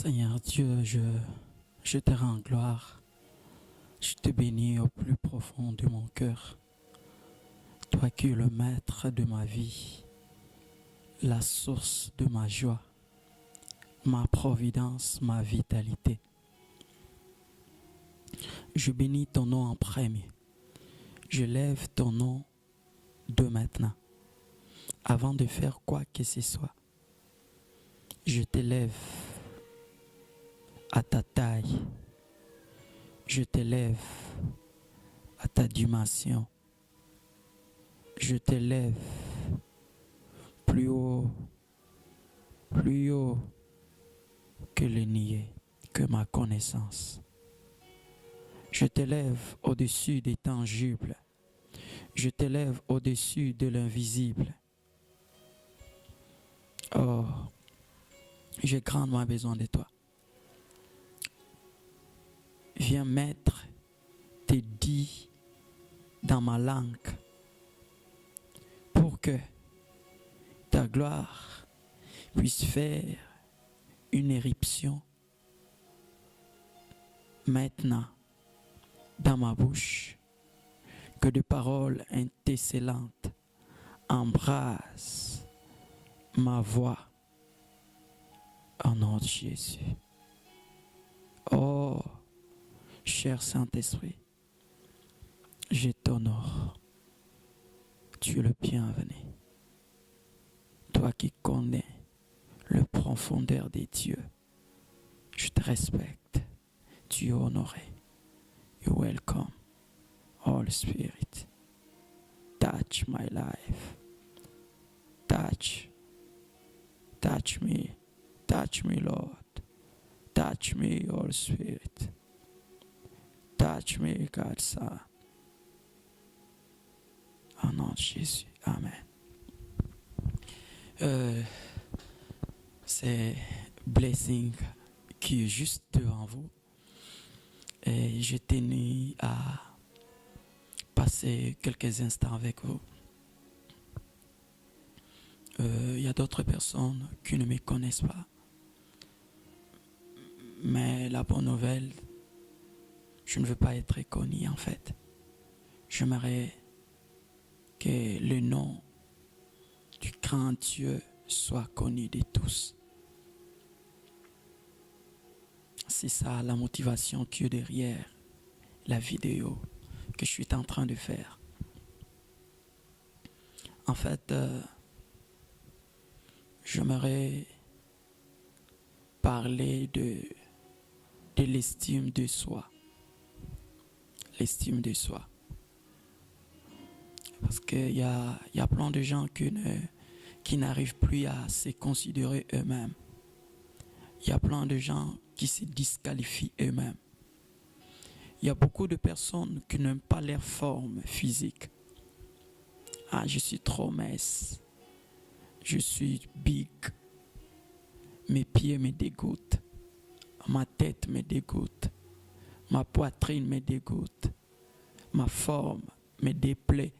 Seigneur Dieu, je te rends gloire. Je te bénis au plus profond de mon cœur. Toi qui es le maître de ma vie, la source de ma joie, ma providence, ma vitalité. Je bénis ton nom en premier. Je lève ton nom de maintenant. Avant de faire quoi que ce soit, je t'élève à ta taille. Je t'élève à ta dimension. Je t'élève plus haut que le niais, que ma connaissance. Je t'élève au-dessus des tangibles. Je t'élève au-dessus de l'invisible. Oh, j'ai grandement besoin de toi. Viens mettre tes dits dans ma langue pour que ta gloire puisse faire une éruption maintenant dans ma bouche, que de paroles intercellentes embrassent ma voix au nom de Jésus. Oh, cher Saint-Esprit, je t'honore. Tu es le bienvenu. Toi qui connais le profondeur des dieux, je te respecte. Tu es honoré. You're welcome. Holy Spirit, touch my life. Touch me, Lord. Touch me, Holy Spirit. Touch me, God Son. Au nom de Jésus. Amen. C'est Blessing qui est juste devant vous. Et je tenais à passer quelques instants avec vous. Il y a d'autres personnes qui ne me connaissent pas. Mais la bonne nouvelle, je ne veux pas être connu en fait. J'aimerais que le nom du grand Dieu soit connu de tous. C'est ça la motivation qui est derrière la vidéo que je suis en train de faire. En fait, j'aimerais parler de l'estime de soi. L'estime de soi. Parce qu'il y a plein de gens qui n'arrivent plus à se considérer eux-mêmes. Il y a plein de gens qui se disqualifient eux-mêmes. Il y a beaucoup de personnes qui n'aiment pas leur forme physique. Ah, je suis trop mince. Je suis big. Mes pieds me dégoûtent. Ma tête me dégoûte. Ma poitrine me dégoûte. Ma forme me déplaît.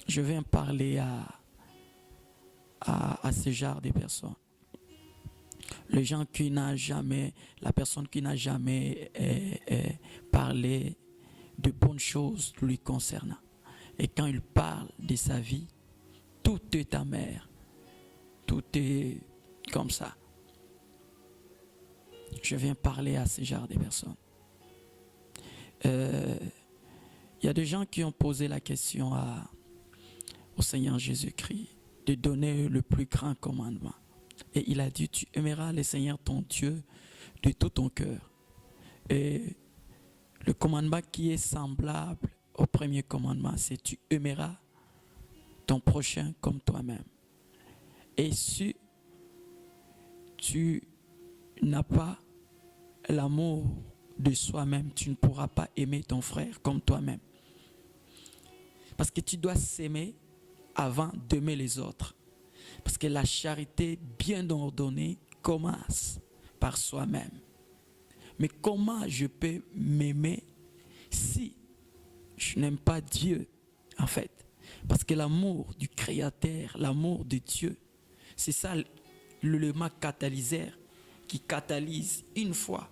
Je viens parler à ce genre de personnes. Les gens qui n'ont jamais, la personne qui n'a jamais parlé de bonnes choses lui concernant. Et quand il parle de sa vie, tout est amer. Tout est comme ça. Je viens parler à ce genre de personnes. Il y a des gens qui ont posé la question au Seigneur Jésus-Christ de donner le plus grand commandement. Et il a dit, tu aimeras le Seigneur ton Dieu de tout ton cœur. Et le commandement qui est semblable au premier commandement, c'est tu aimeras ton prochain comme toi-même. Et si tu n'as pas l'amour de soi-même, tu ne pourras pas aimer ton frère comme toi-même. Parce que tu dois s'aimer avant d'aimer les autres. Parce que la charité bien ordonnée commence par soi-même. Mais comment je peux m'aimer si je n'aime pas Dieu, en fait? Parce que l'amour du Créateur, l'amour de Dieu, c'est ça l'élément catalyseur qui catalyse une fois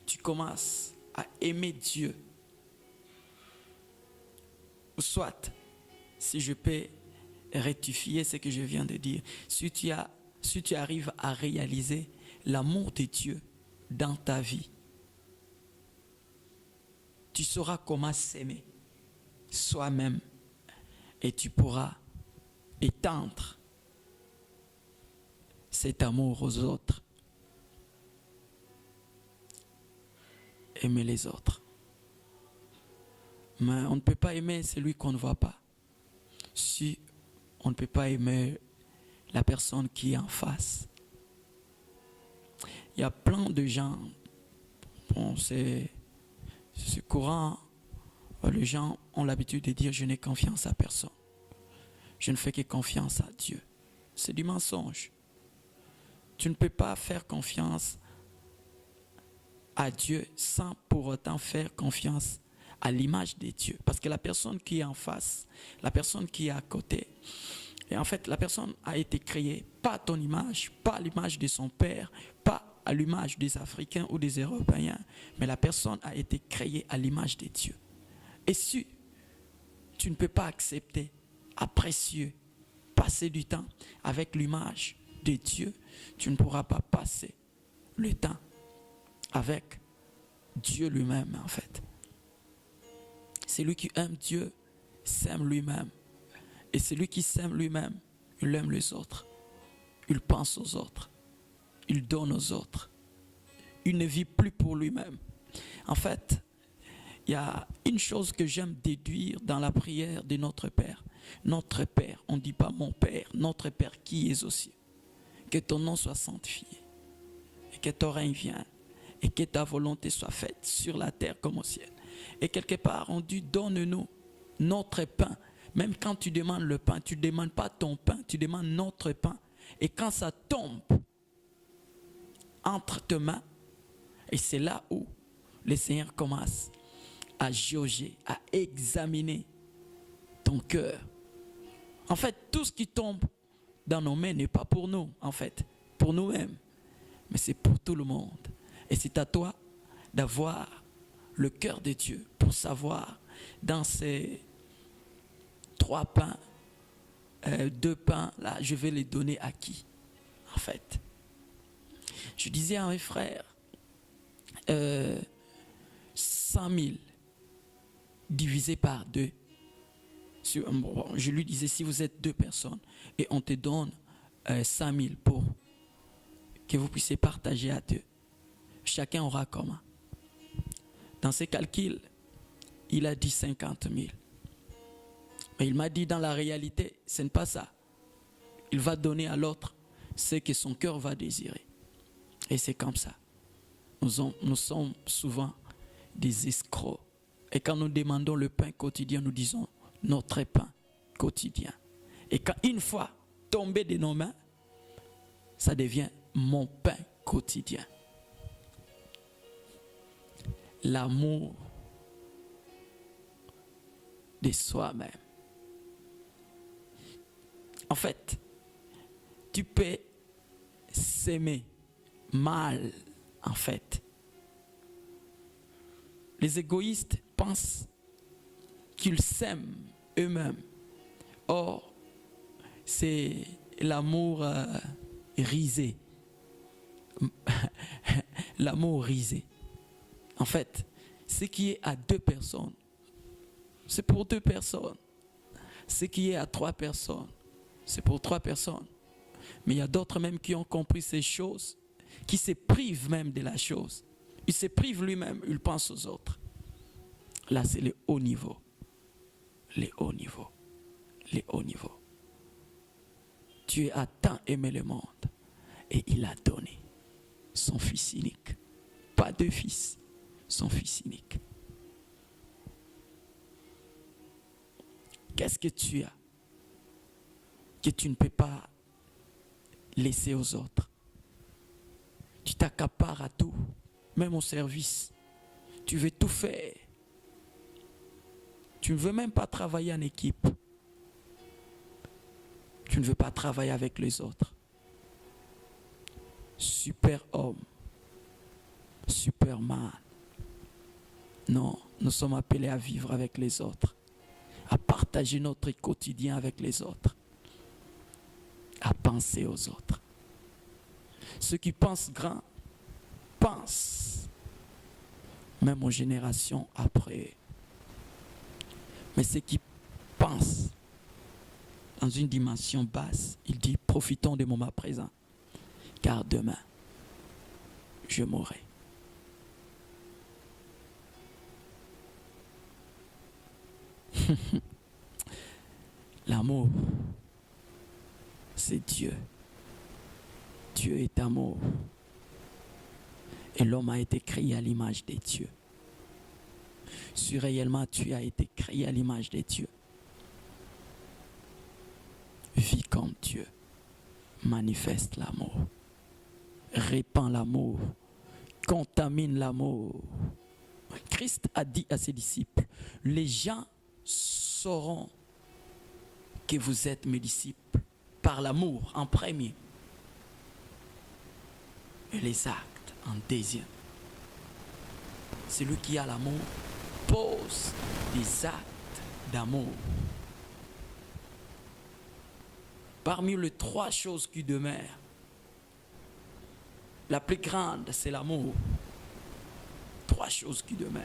tu commences à aimer Dieu. Ou soit, si je peux rectifier ce que je viens de dire, si tu arrives à réaliser l'amour de Dieu dans ta vie, tu sauras comment s'aimer soi-même et tu pourras étendre cet amour aux autres. Aimer les autres. Mais on ne peut pas aimer celui qu'on ne voit pas. Si on ne peut pas aimer la personne qui est en face. Il y a plein de gens, bon, c'est courant, les gens ont l'habitude de dire je n'ai confiance à personne. Je ne fais que confiance à Dieu. C'est du mensonge. Tu ne peux pas faire confiance à Dieu sans pour autant faire confiance à l'image de Dieu. Parce que la personne qui est en face, la personne qui est à côté, et en fait la personne a été créée pas à ton image, pas à l'image de son père, pas à l'image des Africains ou des Européens, mais la personne a été créée à l'image de Dieu. Et si tu ne peux pas accepter, apprécier, passer du temps avec l'image de Dieu, tu ne pourras pas passer le temps avec Dieu lui-même en fait. Celui qui aime Dieu s'aime lui-même. Et celui qui s'aime lui-même, il aime les autres. Il pense aux autres. Il donne aux autres. Il ne vit plus pour lui-même. En fait, il y a une chose que j'aime déduire dans la prière de notre Père. Notre Père, on ne dit pas mon Père, notre Père qui est aux cieux. Que ton nom soit sanctifié. Et que ton règne vienne. Et que ta volonté soit faite sur la terre comme au ciel. Et quelque part, on dit donne-nous notre pain. Même quand tu demandes le pain, tu ne demandes pas ton pain, tu demandes notre pain. Et quand ça tombe entre tes mains, et c'est là où le Seigneur commence à jauger, à examiner ton cœur. En fait, tout ce qui tombe dans nos mains n'est pas pour nous, en fait, pour nous-mêmes, mais c'est pour tout le monde. Et c'est à toi d'avoir le cœur de Dieu pour savoir dans ces 3 pains, 2 pains, là, je vais les donner à qui, en fait. Je disais à mes frères, 100 000 divisé par 2. Je lui disais, si vous êtes 2 personnes et on te donne 100 000 pour que vous puissiez partager à 2, chacun aura comment? Dans ses calculs, il a dit 50 000. Mais il m'a dit dans la réalité, ce n'est pas ça. Il va donner à l'autre ce que son cœur va désirer. Et c'est comme ça. Nous sommes souvent des escrocs. Et quand nous demandons le pain quotidien, nous disons notre pain quotidien. Et quand une fois tombé de nos mains, ça devient mon pain quotidien. L'amour de soi-même. En fait, tu peux s'aimer mal, en fait. Les égoïstes pensent qu'ils s'aiment eux-mêmes. Or, c'est l'amour risé. L'amour risé. En fait, ce qui est à 2 personnes, c'est pour 2 personnes. Ce qui est à 3 personnes, c'est pour 3 personnes. Mais il y a d'autres même qui ont compris ces choses, qui se privent même de la chose. Il se prive lui-même, il pense aux autres. Là, c'est le haut niveau. Les hauts niveaux. Les hauts niveaux. Dieu a tant aimé le monde et il a donné son fils unique. Pas 2 fils, son fils unique. Qu'est-ce que tu as que tu ne peux pas laisser aux autres? Tu t'accapares à tout, même au service. Tu veux tout faire. Tu ne veux même pas travailler en équipe. Tu ne veux pas travailler avec les autres. super-homme, superman. Non, nous sommes appelés à vivre avec les autres, à partager notre quotidien avec les autres, à penser aux autres. Ceux qui pensent grand pensent même aux générations après. Mais ceux qui pensent dans une dimension basse, il dit profitons du moment présent, car demain, je mourrai. L'amour, c'est Dieu. Dieu est amour. Et l'homme a été créé à l'image des dieux. Si réellement tu as été créé à l'image des dieux, vis comme Dieu. Manifeste l'amour. Répand l'amour. Contamine l'amour. Christ a dit à ses disciples, les gens sauront que vous êtes mes disciples par l'amour en premier et les actes en deuxième. Celui qui a l'amour pose des actes d'amour. Parmi les 3 choses qui demeurent, la plus grande, c'est l'amour. 3 choses qui demeurent.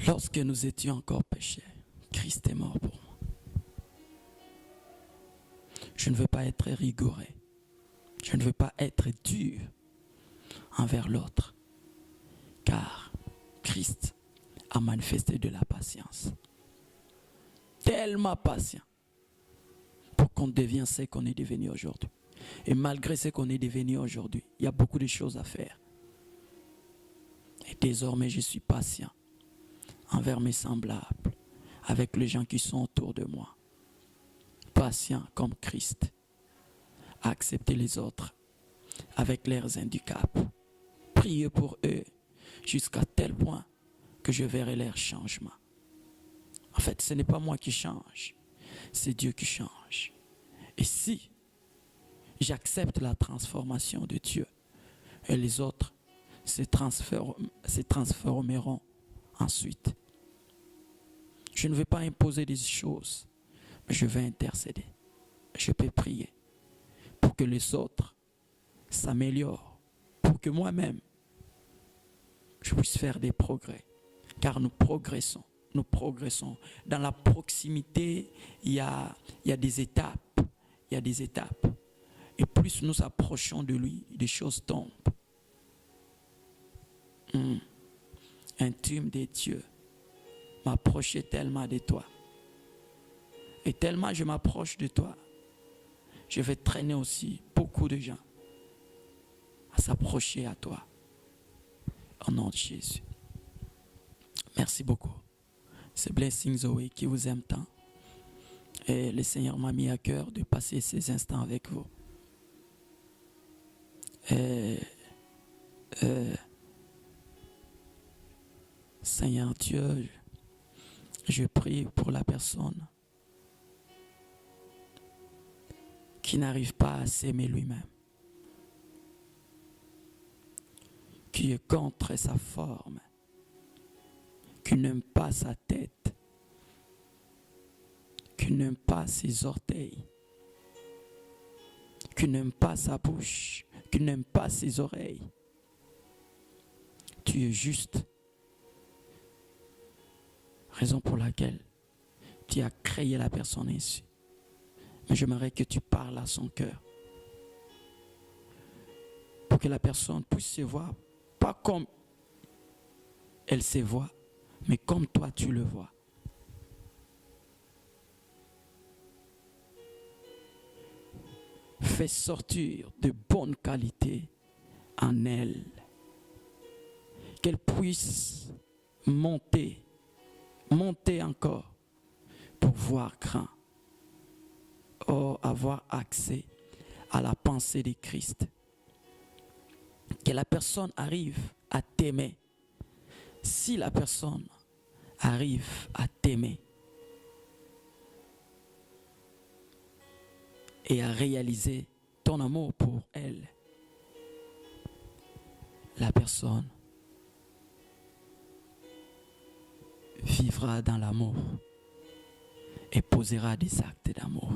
Lorsque nous étions encore pécheurs, Christ est mort pour moi. Je ne veux pas être rigoureux. Je ne veux pas être dur envers l'autre. Car Christ a manifesté de la patience. Tellement patient pour qu'on devienne ce qu'on est devenu aujourd'hui. Et malgré ce qu'on est devenu aujourd'hui, il y a beaucoup de choses à faire. Et désormais, je suis patient envers mes semblables, avec les gens qui sont autour de moi. Patient comme Christ. Accepter les autres avec leurs handicaps. Prier pour eux jusqu'à tel point que je verrai leur changement. En fait, ce n'est pas moi qui change, c'est Dieu qui change. Et si j'accepte la transformation de Dieu, et les autres se transformeront ensuite. Je ne vais pas imposer des choses, mais je vais intercéder. Je peux prier pour que les autres s'améliorent, pour que moi-même, je puisse faire des progrès. Car nous progressons. Nous progressons. Dans la proximité, il y a des étapes. Il y a des étapes. Et plus nous approchons de lui, des choses tombent. Intime des dieux, m'approcher tellement de toi. Et tellement je m'approche de toi, je vais traîner aussi beaucoup de gens à s'approcher à toi. Au nom de Jésus. Merci beaucoup. C'est Blessing Zoé qui vous aime tant. Et le Seigneur m'a mis à cœur de passer ces instants avec vous. Seigneur Dieu, je prie pour la personne qui n'arrive pas à s'aimer lui-même, qui est contre sa forme, qui n'aime pas sa tête, qui n'aime pas ses orteils, qui n'aime pas sa bouche, qui n'aime pas ses oreilles. Tu es juste. Raison pour laquelle tu as créé la personne ainsi. Mais j'aimerais que tu parles à son cœur. Pour que la personne puisse se voir, pas comme elle se voit, mais comme toi tu le vois. Fais sortir de bonnes qualités en elle. Qu'elle puisse monter encore pour voir grand. Oh, avoir accès à la pensée de Christ. Que la personne arrive à t'aimer. Si la personne arrive à t'aimer, et à réaliser ton amour pour elle, la personne vivra dans l'amour et posera des actes d'amour.